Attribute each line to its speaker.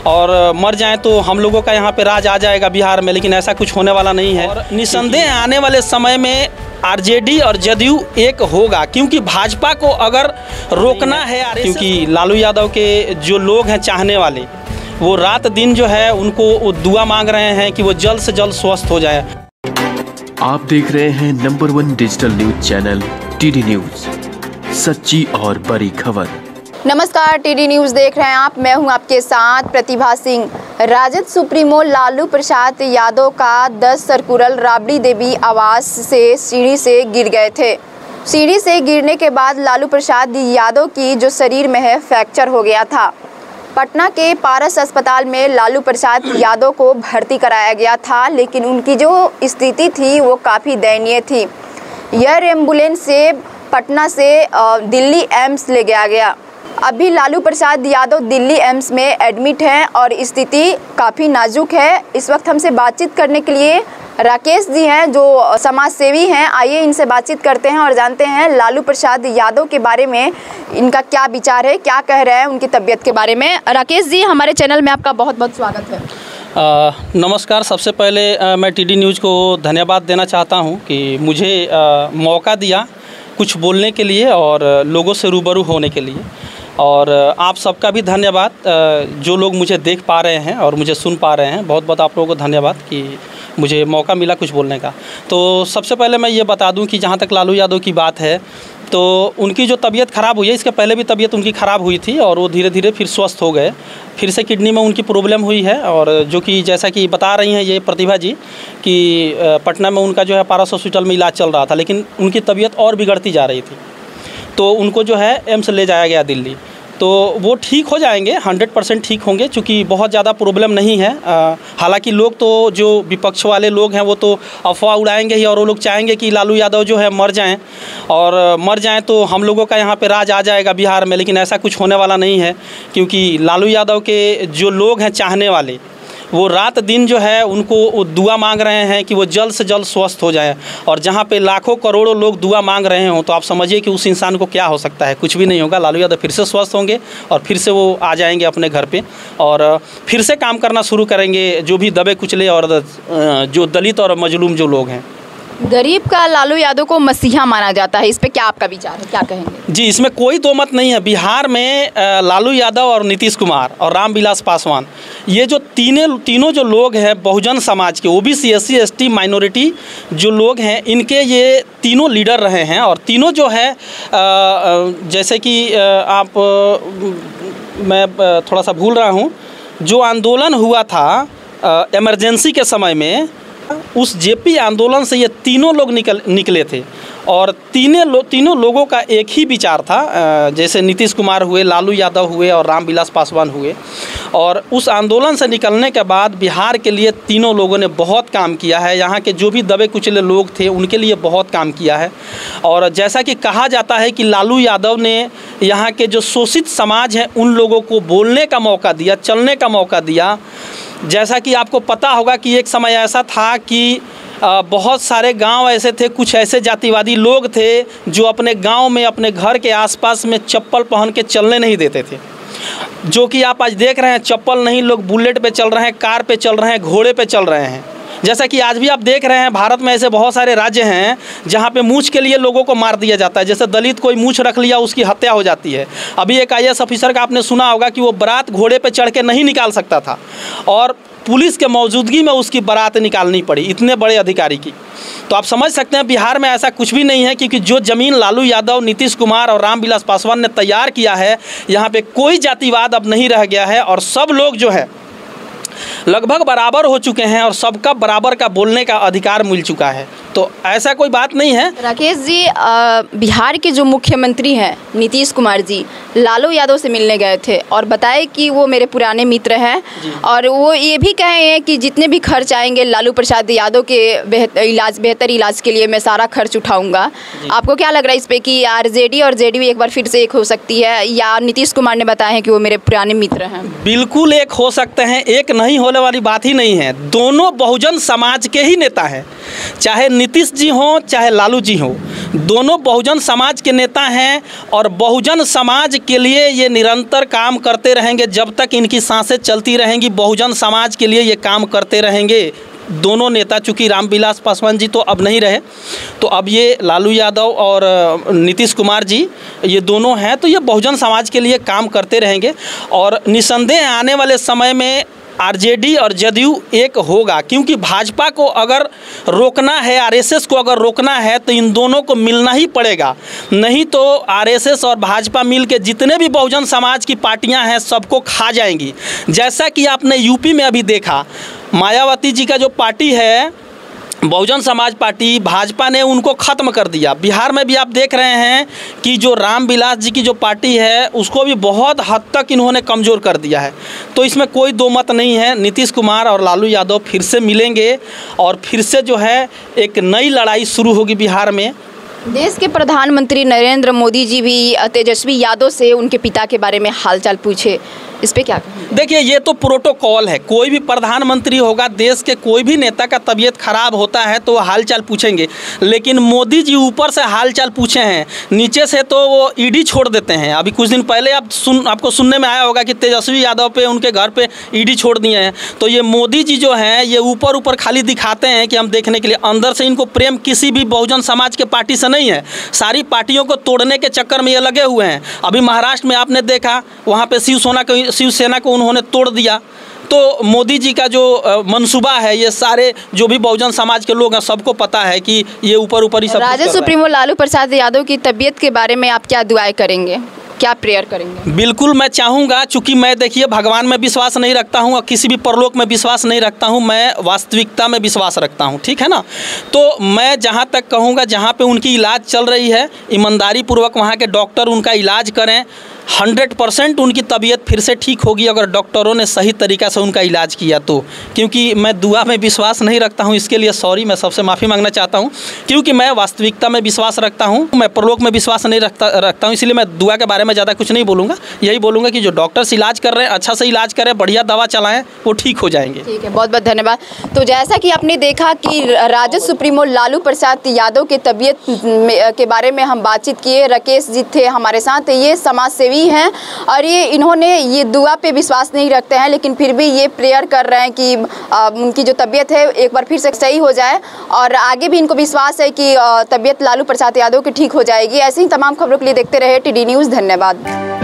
Speaker 1: और मर जाएं तो हम लोगों का यहाँ पे राज आ जाएगा बिहार में, लेकिन ऐसा कुछ होने वाला नहीं है। और निसंदेह आने वाले समय में आरजेडी और जदयू एक होगा, क्योंकि भाजपा को अगर रोकना है, क्योंकि लालू यादव के जो लोग हैं चाहने वाले, वो रात दिन जो है उनको दुआ मांग रहे हैं कि वो जल्द से जल्द स्वस्थ हो जाए।
Speaker 2: आप देख रहे हैं number 1 digital news channel TD news, सच्ची और बड़ी खबर।
Speaker 3: नमस्कार, टीडी न्यूज़ देख रहे हैं आप। मैं हूं आपके साथ प्रतिभा सिंह। राजद सुप्रीमो लालू प्रसाद यादव का 10 सर्कुलर राबड़ी देवी आवास से सीढ़ी से गिर गए थे। सीढ़ी से गिरने के बाद लालू प्रसाद यादव की जो शरीर में है फ्रैक्चर हो गया था। पटना के पारस अस्पताल में लालू प्रसाद यादव को भर्ती कराया गया था, लेकिन उनकी जो स्थिति थी वो काफ़ी दयनीय थी। एयर एम्बुलेंस से पटना से दिल्ली एम्स ले गया। अभी लालू प्रसाद यादव दिल्ली एम्स में एडमिट हैं और स्थिति काफ़ी नाजुक है। इस वक्त हमसे बातचीत करने के लिए राकेश जी हैं, जो समाज सेवी हैं। आइए इनसे बातचीत करते हैं और जानते हैं लालू प्रसाद यादव के बारे में इनका क्या विचार है, क्या कह रहे हैं उनकी तबीयत के बारे में। राकेश जी, हमारे चैनल में आपका बहुत बहुत स्वागत है।
Speaker 1: नमस्कार। सबसे पहले मैं टीडी न्यूज़ को धन्यवाद देना चाहता हूं कि मुझे मौका दिया कुछ बोलने के लिए और लोगों से रूबरू होने के लिए। और आप सबका भी धन्यवाद, जो लोग मुझे देख पा रहे हैं और मुझे सुन पा रहे हैं, बहुत बहुत आप लोगों को धन्यवाद कि मुझे मौका मिला कुछ बोलने का। तो सबसे पहले मैं ये बता दूं कि जहाँ तक लालू यादव की बात है, तो उनकी जो तबीयत ख़राब हुई है, इसके पहले भी तबीयत उनकी ख़राब हुई थी और वो धीरे धीरे फिर स्वस्थ हो गए। फिर से किडनी में उनकी प्रॉब्लम हुई है, और जो कि जैसा कि बता रही हैं ये प्रतिभा जी कि पटना में उनका जो है पारस हॉस्पिटल में इलाज चल रहा था, लेकिन उनकी तबीयत और बिगड़ती जा रही थी। तो उनको जो है एम्स ले जाया गया दिल्ली। तो वो ठीक हो जाएंगे, 100% ठीक होंगे, चूँकि बहुत ज़्यादा प्रॉब्लम नहीं है। हालांकि लोग तो जो विपक्ष वाले लोग हैं वो तो अफवाह उड़ाएंगे ही, और वो लोग चाहेंगे कि लालू यादव जो है मर जाएं, और मर जाएं तो हम लोगों का यहाँ पे राज आ जाएगा बिहार में, लेकिन ऐसा कुछ होने वाला नहीं है। क्योंकि लालू यादव के जो लोग हैं चाहने वाले, वो रात दिन जो है उनको दुआ मांग रहे हैं कि वो जल्द से जल्द स्वस्थ हो जाए। और जहाँ पे लाखों करोड़ों लोग दुआ मांग रहे हों, तो आप समझिए कि उस इंसान को क्या हो सकता है। कुछ भी नहीं होगा। लालू यादव फिर से स्वस्थ होंगे और फिर से वो आ जाएंगे अपने घर पे और फिर से काम करना शुरू करेंगे, जो भी दबे कुचले और जो दलित और मजलूम जो लोग हैं।
Speaker 3: गरीब का लालू यादव को मसीहा माना जाता है, इस पे क्या आपका विचार है, क्या कहेंगे?
Speaker 1: जी, इसमें कोई दो मत नहीं है। बिहार में लालू यादव और नीतीश कुमार और रामविलास पासवान, ये जो तीनों जो लोग हैं बहुजन समाज के, ओबीसी, SC, ST माइनॉरिटी जो लोग हैं, इनके ये तीनों लीडर रहे हैं। और तीनों जो है जैसे कि मैं थोड़ा सा भूल रहा हूँ, जो आंदोलन हुआ था इमरजेंसी के समय में, उस जेपी आंदोलन से ये तीनों लोग निकले थे। और तीनों लोगों का एक ही विचार था, जैसे नीतीश कुमार हुए, लालू यादव हुए और रामविलास पासवान हुए। और उस आंदोलन से निकलने के बाद बिहार के लिए तीनों लोगों ने बहुत काम किया है। यहाँ के जो भी दबे कुचले लोग थे उनके लिए बहुत काम किया है। और जैसा कि कहा जाता है कि लालू यादव ने यहाँ के जो शोषित समाज हैं उन लोगों को बोलने का मौका दिया, चलने का मौका दिया। जैसा कि आपको पता होगा कि एक समय ऐसा था कि बहुत सारे गांव ऐसे थे, कुछ ऐसे जातिवादी लोग थे जो अपने गांव में, अपने घर के आसपास में चप्पल पहन के चलने नहीं देते थे। जो कि आप आज देख रहे हैं, चप्पल नहीं, लोग बुलेट पे चल रहे हैं, कार पे चल रहे हैं, घोड़े पे चल रहे हैं। जैसा कि आज भी आप देख रहे हैं, भारत में ऐसे बहुत सारे राज्य हैं जहाँ पे मूछ के लिए लोगों को मार दिया जाता है। जैसे दलित कोई मूछ रख लिया, उसकी हत्या हो जाती है। अभी एक IAS ऑफिसर का आपने सुना होगा कि वो बारात घोड़े पे चढ़ के नहीं निकाल सकता था, और पुलिस के मौजूदगी में उसकी बारात निकालनी पड़ी, इतने बड़े अधिकारी की। तो आप समझ सकते हैं बिहार में ऐसा कुछ भी नहीं है, क्योंकि जो ज़मीन लालू यादव, नीतीश कुमार और रामविलास पासवान ने तैयार किया है, यहाँ पे कोई जातिवाद अब नहीं रह गया है, और सब लोग जो है लगभग बराबर हो चुके हैं और सबका बराबर का बोलने का अधिकार मिल चुका है। तो ऐसा कोई बात नहीं है।
Speaker 3: राकेश जी, बिहार के जो मुख्यमंत्री हैं नीतीश कुमार जी लालू यादव से मिलने गए थे और बताए कि वो मेरे पुराने मित्र हैं, और वो ये भी कहे हैं कि जितने भी खर्च आएंगे लालू प्रसाद यादव के बेहतर इलाज के लिए मैं सारा खर्च उठाऊंगा। आपको क्या लग रहा है इस पे कि आरजेडी और जेडीयू एक बार फिर से एक हो सकती है, या नीतीश कुमार ने बताया है कि वो मेरे पुराने मित्र हैं?
Speaker 1: बिल्कुल एक हो सकते हैं, एक नहीं होने वाली बात ही नहीं है। दोनों बहुजन समाज के ही नेता हैं, चाहे नीतीश जी हों चाहे लालू जी हों। दोनों बहुजन समाज के नेता हैं और बहुजन समाज के लिए ये निरंतर काम करते रहेंगे। जब तक इनकी सांसें चलती रहेंगी बहुजन समाज के लिए ये काम करते रहेंगे। दोनों नेता, चूँकि रामविलास पासवान जी तो अब नहीं रहे, तो अब ये लालू यादव और नीतीश कुमार जी ये दोनों हैं, तो ये बहुजन समाज के लिए काम करते रहेंगे। और निसंदेह आने वाले समय में आरजेडी और जदयू एक होगा, क्योंकि भाजपा को अगर रोकना है, आरएसएस को अगर रोकना है तो इन दोनों को मिलना ही पड़ेगा। नहीं तो आरएसएस और भाजपा मिल के जितने भी बहुजन समाज की पार्टियां हैं सबको खा जाएंगी। जैसा कि आपने यूपी में अभी देखा, मायावती जी का जो पार्टी है बहुजन समाज पार्टी, भाजपा ने उनको ख़त्म कर दिया। बिहार में भी आप देख रहे हैं कि जो रामविलास जी की जो पार्टी है उसको भी बहुत हद तक इन्होंने कमज़ोर कर दिया है। तो इसमें कोई दो मत नहीं है, नीतीश कुमार और लालू यादव फिर से मिलेंगे और फिर से जो है एक नई लड़ाई शुरू होगी बिहार में।
Speaker 3: देश के प्रधानमंत्री नरेंद्र मोदी जी भी तेजस्वी यादव से उनके पिता के बारे में हालचाल पूछे, इस पे क्या कहें?
Speaker 1: देखिए, ये तो प्रोटोकॉल है। कोई भी प्रधानमंत्री होगा, देश के कोई भी नेता का तबीयत खराब होता है तो वो हालचाल पूछेंगे, लेकिन मोदी जी ऊपर से हालचाल पूछे हैं, नीचे से तो वो ईडी छोड़ देते हैं। अभी कुछ दिन पहले आपको सुनने में आया होगा कि तेजस्वी यादव पे, उनके घर पे ईडी छोड़ दिए हैं। तो ये मोदी जी जो हैं ये ऊपर ऊपर खाली दिखाते हैं कि हम देखने के लिए, अंदर से इनको प्रेम किसी भी बहुजन समाज के पार्टी से नहीं है। सारी पार्टियों को तोड़ने के चक्कर में ये लगे हुए हैं। अभी महाराष्ट्र में आपने देखा, वहाँ पे शिवसेना को उन्होंने तोड़ दिया। तो मोदी जी का जो मंसूबा है, ये सारे जो भी बहुजन समाज के लोग हैं सबको पता है कि ये ऊपर ऊपर ही सब।
Speaker 3: राजद सुप्रीमो लालू प्रसाद यादव की तबीयत के बारे में आप क्या दुआएं करेंगे, क्या प्रेयर करेंगे?
Speaker 1: बिल्कुल मैं चाहूँगा, चूँकि मैं देखिए भगवान में विश्वास नहीं रखता हूँ और किसी भी परलोक में विश्वास नहीं रखता हूँ, मैं वास्तविकता में विश्वास रखता हूँ, ठीक है ना। तो मैं जहाँ तक कहूँगा, जहाँ पे उनकी इलाज चल रही है, ईमानदारी पूर्वक वहाँ के डॉक्टर उनका इलाज करें। 100% उनकी तबीयत फिर से ठीक होगी अगर डॉक्टरों ने सही तरीक़ा से उनका इलाज किया तो। क्योंकि मैं दुआ में विश्वास नहीं रखता हूं, इसके लिए सॉरी, मैं सबसे माफ़ी मांगना चाहता हूं। क्योंकि मैं वास्तविकता में विश्वास रखता हूं, मैं परलोक में विश्वास नहीं रखता हूं, इसलिए मैं दुआ के बारे में ज़्यादा कुछ नहीं बोलूँगा। यही बोलूँगा कि जो डॉक्टर्स इलाज कर रहे हैं अच्छा से इलाज करें, बढ़िया दवा चलाएँ, वो ठीक हो जाएंगे।
Speaker 3: ठीक है, बहुत बहुत धन्यवाद। तो जैसा कि आपने देखा कि राजद सुप्रीमो लालू प्रसाद यादव के तबीयत के बारे में हम बातचीत किए। राकेश जी थे हमारे साथ, ये समाज सेवी हैं और इन्होंने ये दुआ पे विश्वास नहीं रखते हैं, लेकिन फिर भी ये प्रेयर कर रहे हैं कि उनकी जो तबीयत है एक बार फिर से सही हो जाए और आगे भी इनको विश्वास है कि तबीयत लालू प्रसाद यादव की ठीक हो जाएगी। ऐसे ही तमाम खबरों के लिए देखते रहे टीडी न्यूज़। धन्यवाद।